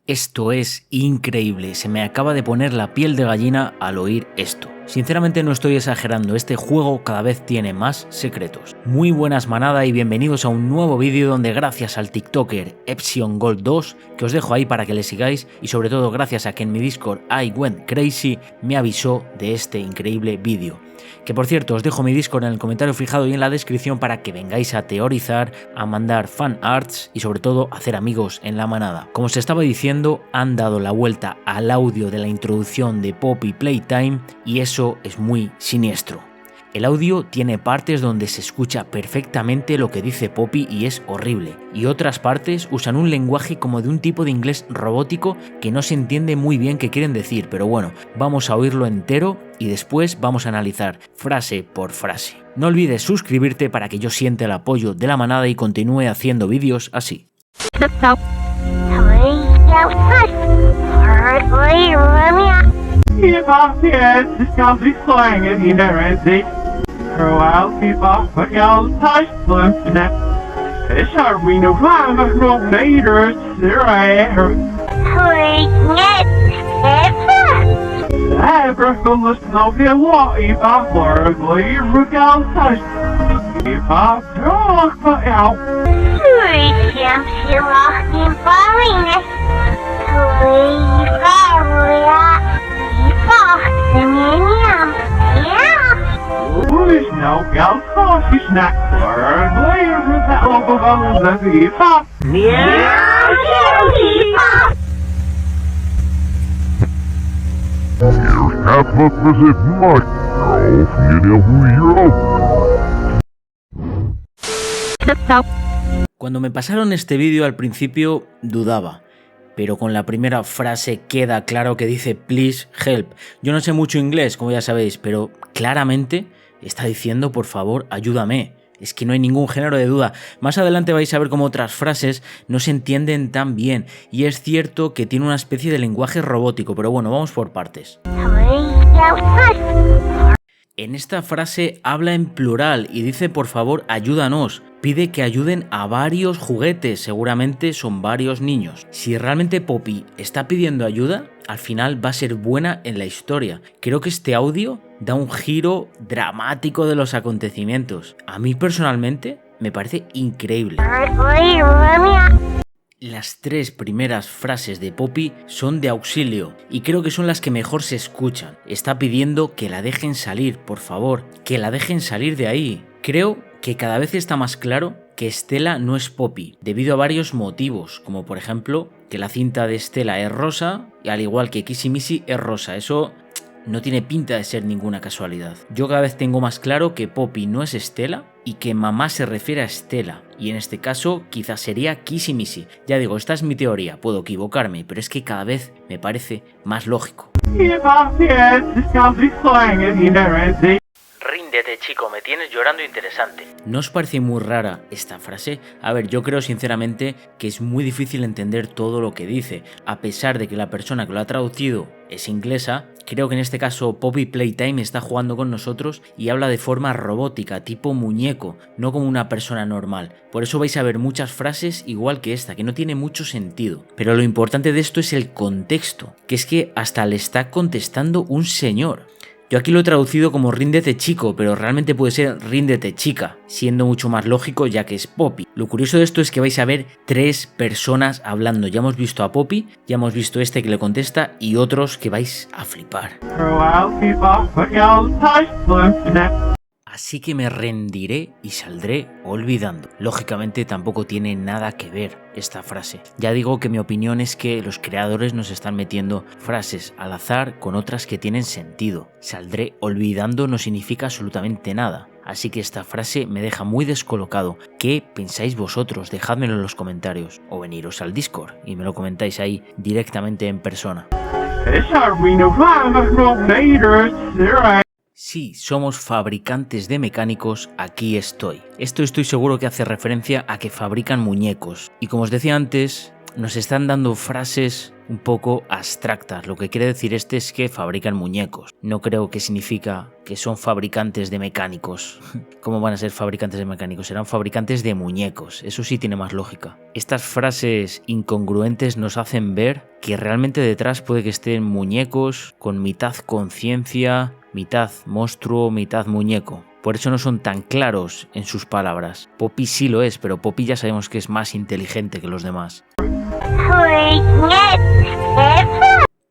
Esto es increíble, se me acaba de poner la piel de gallina al oír esto. Sinceramente no estoy exagerando, este juego cada vez tiene más secretos. Muy buenas manada y bienvenidos a un nuevo vídeo donde gracias al TikToker Epsilon Gold 2, que os dejo ahí para que le sigáis, y sobre todo gracias a que en mi Discord I Went Crazy me avisó de este increíble vídeo. Que por cierto, os dejo mi Discord en el comentario fijado y en la descripción para que vengáis a teorizar, a mandar fan arts y sobre todo hacer amigos en la manada. Como os estaba diciendo, han dado la vuelta al audio de la introducción de Poppy Playtime y eso es muy siniestro. El audio tiene partes donde se escucha perfectamente lo que dice Poppy y es horrible, y otras partes usan un lenguaje como de un tipo de inglés robótico que no se entiende muy bien qué quieren decir, pero bueno, vamos a oírlo entero y después vamos a analizar frase por frase. No olvides suscribirte para que yo sienta el apoyo de la manada y continúe haciendo vídeos así. Cuando me pasaron este vídeo al principio dudaba, pero con la primera frase queda claro que dice please help. Yo no sé mucho inglés, como ya sabéis, pero claramente está diciendo por favor ayúdame. Es que no hay ningún género de duda. Más adelante vais a ver cómo otras frases no se entienden tan bien, y es cierto que tiene una especie de lenguaje robótico, pero bueno, vamos por partes. En esta frase habla en plural y dice por favor ayúdanos. Pide que ayuden a varios juguetes, seguramente son varios niños. Si realmente Poppy está pidiendo ayuda, al final va a ser buena en la historia. Creo que este audio da un giro dramático de los acontecimientos. A mí personalmente me parece increíble. Las tres primeras frases de Poppy son de auxilio y creo que son las que mejor se escuchan. Está pidiendo que la dejen salir, por favor, que la dejen salir de ahí. Creo que cada vez está más claro que Stella no es Poppy, debido a varios motivos, como por ejemplo que la cinta de Stella es rosa, y al igual que Kissy Missy es rosa. Eso no tiene pinta de ser ninguna casualidad. Yo cada vez tengo más claro que Poppy no es Stella y que mamá se refiere a Stella, y en este caso quizás sería Kissy Missy. Ya digo, esta es mi teoría, puedo equivocarme, pero es que cada vez me parece más lógico. Ríndete, chico, me tienes llorando interesante. ¿No os parece muy rara esta frase? A ver, yo creo sinceramente que es muy difícil entender todo lo que dice. A pesar de que la persona que lo ha traducido es inglesa, creo que en este caso Poppy Playtime está jugando con nosotros y habla de forma robótica, tipo muñeco, no como una persona normal. Por eso vais a ver muchas frases igual que esta, que no tiene mucho sentido. Pero lo importante de esto es el contexto, que es que hasta le está contestando un señor. Yo aquí lo he traducido como ríndete chico, pero realmente puede ser ríndete chica, siendo mucho más lógico ya que es Poppy. Lo curioso de esto es que vais a ver tres personas hablando. Ya hemos visto a Poppy, ya hemos visto este que le contesta y otros que vais a flipar. Así que me rendiré y saldré olvidando. Lógicamente tampoco tiene nada que ver esta frase. Ya digo que mi opinión es que los creadores nos están metiendo frases al azar con otras que tienen sentido. Saldré olvidando no significa absolutamente nada. Así que esta frase me deja muy descolocado. ¿Qué pensáis vosotros? Dejádmelo en los comentarios. O veniros al Discord y me lo comentáis ahí directamente en persona. Sí, somos fabricantes de mecánicos, aquí estoy. Esto estoy seguro que hace referencia a que fabrican muñecos. Y como os decía antes, nos están dando frases un poco abstractas. Lo que quiere decir este es que fabrican muñecos. No creo que significa que son fabricantes de mecánicos. ¿Cómo van a ser fabricantes de mecánicos? Serán fabricantes de muñecos. Eso sí tiene más lógica. Estas frases incongruentes nos hacen ver que realmente detrás puede que estén muñecos con mitad conciencia, mitad monstruo, mitad muñeco. Por eso no son tan claros en sus palabras. Poppy sí lo es, pero Poppy ya sabemos que es más inteligente que los demás.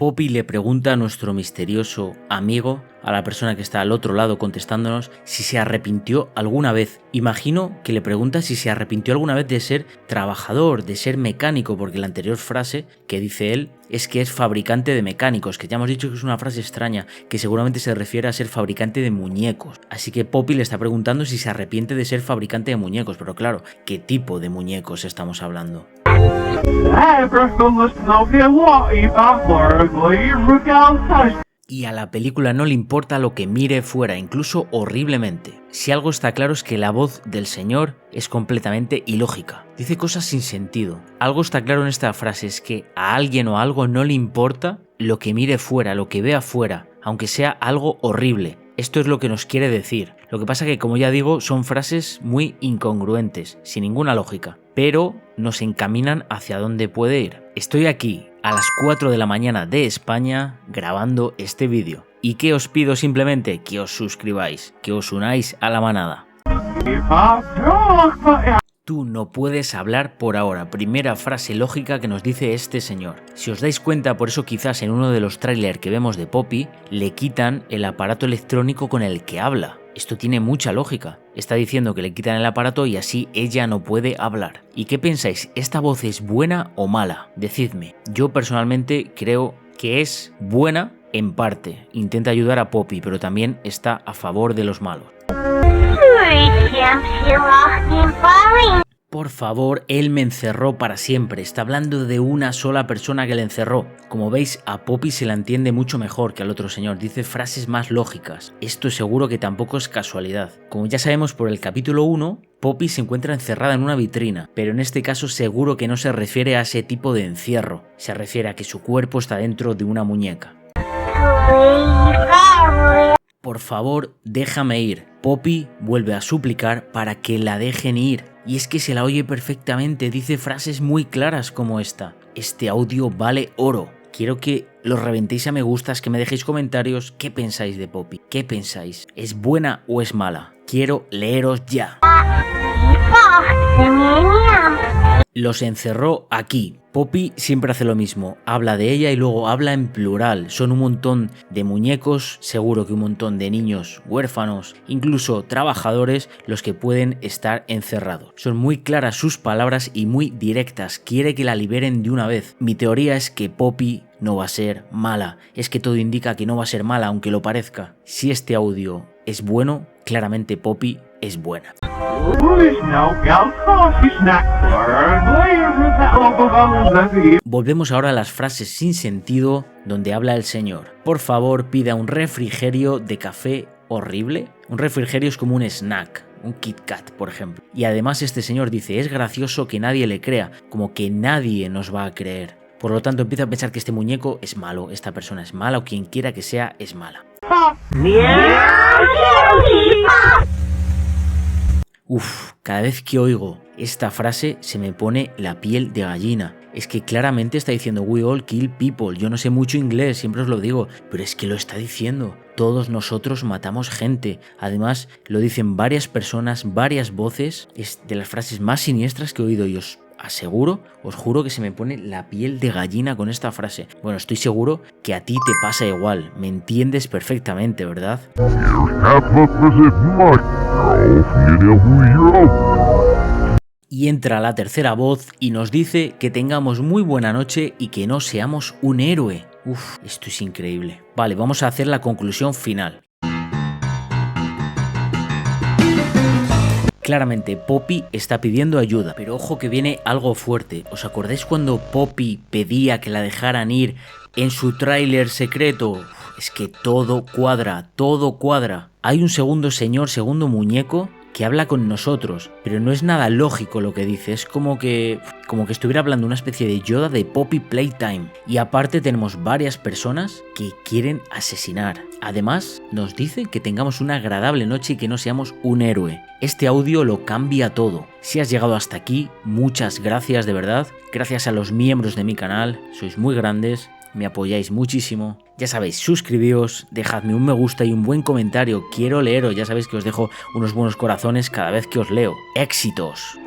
Poppy le pregunta a nuestro misterioso amigo, a la persona que está al otro lado contestándonos, si se arrepintió alguna vez. Imagino que le pregunta si se arrepintió alguna vez de ser trabajador, de ser mecánico, porque la anterior frase que dice él es que es fabricante de mecánicos, que ya hemos dicho que es una frase extraña, que seguramente se refiere a ser fabricante de muñecos. Así que Poppy le está preguntando si se arrepiente de ser fabricante de muñecos, pero claro, ¿qué tipo de muñecos estamos hablando? Y a la película no le importa lo que mire fuera, incluso horriblemente. Si algo está claro es que la voz del señor es completamente ilógica. Dice cosas sin sentido. Algo está claro en esta frase, es que a alguien o algo no le importa lo que mire fuera, lo que vea fuera, aunque sea algo horrible. Esto es lo que nos quiere decir. Lo que pasa que, como ya digo, son frases muy incongruentes, sin ninguna lógica, pero nos encaminan hacia dónde puede ir. Estoy aquí a las 4 de la mañana de España grabando este vídeo. ¿Y qué os pido? Simplemente que os suscribáis, que os unáis a la manada. Tú no puedes hablar por ahora. Primera frase lógica que nos dice este señor. Si os dais cuenta, por eso quizás en uno de los trailers que vemos de Poppy, le quitan el aparato electrónico con el que habla. Esto tiene mucha lógica. Está diciendo que le quitan el aparato y así ella no puede hablar. ¿Y qué pensáis? ¿Esta voz es buena o mala? Decidme. Yo personalmente creo que es buena en parte. Intenta ayudar a Poppy, pero también está a favor de los malos. Por favor, él me encerró para siempre. Está hablando de una sola persona que le encerró. Como veis, a Poppy se la entiende mucho mejor que al otro señor. Dice frases más lógicas. Esto seguro que tampoco es casualidad. Como ya sabemos por el capítulo 1, Poppy se encuentra encerrada en una vitrina, pero en este caso seguro que no se refiere a ese tipo de encierro. Se refiere a que su cuerpo está dentro de una muñeca. Por favor, déjame ir. Poppy vuelve a suplicar para que la dejen ir. Y es que se la oye perfectamente, dice frases muy claras como esta. Este audio vale oro. Quiero que los reventéis a me gustas, que me dejéis comentarios. ¿Qué pensáis de Poppy? ¿Qué pensáis? ¿Es buena o es mala? Quiero leeros ya. Los encerró aquí. Poppy siempre hace lo mismo, habla de ella y luego habla en plural. Son un montón de muñecos, seguro que un montón de niños huérfanos, incluso trabajadores, los que pueden estar encerrados. Son muy claras sus palabras y muy directas, quiere que la liberen de una vez. Mi teoría es que Poppy no va a ser mala, es que todo indica que no va a ser mala aunque lo parezca. Si este audio es bueno, claramente Poppy es buena. Volvemos ahora a las frases sin sentido donde habla el señor. Por favor, pida un refrigerio de café horrible. Un refrigerio es como un snack, un Kit Kat, por ejemplo. Y además este señor dice, es gracioso que nadie le crea, como que nadie nos va a creer. Por lo tanto, empieza a pensar que este muñeco es malo, esta persona es mala o quien quiera que sea es mala. Uf, cada vez que oigo esta frase se me pone la piel de gallina. Es que claramente está diciendo we all kill people. Yo no sé mucho inglés, siempre os lo digo, pero es que lo está diciendo. Todos nosotros matamos gente. Además, lo dicen varias personas, varias voces. Es de las frases más siniestras que he oído y os aseguro, os juro que se me pone la piel de gallina con esta frase. Bueno, estoy seguro que a ti te pasa igual. Me entiendes perfectamente, ¿verdad? Y entra la tercera voz y nos dice que tengamos muy buena noche y que no seamos un héroe. Uf, esto es increíble. Vale, vamos a hacer la conclusión final. Claramente Poppy está pidiendo ayuda, pero ojo que viene algo fuerte. ¿Os acordáis cuando Poppy pedía que la dejaran ir en su tráiler secreto? Es que todo cuadra, todo cuadra. Hay un segundo señor, segundo muñeco que habla con nosotros, pero no es nada lógico lo que dice, es como que estuviera hablando una especie de Yoda de Poppy Playtime. Y aparte tenemos varias personas que quieren asesinar. Además, nos dice que tengamos una agradable noche y que no seamos un héroe. Este audio lo cambia todo. Si has llegado hasta aquí, muchas gracias de verdad. Gracias a los miembros de mi canal, sois muy grandes, me apoyáis muchísimo. Ya sabéis, suscribíos, dejadme un me gusta y un buen comentario. Quiero leeros, ya sabéis que os dejo unos buenos corazones cada vez que os leo. ¡Éxitos!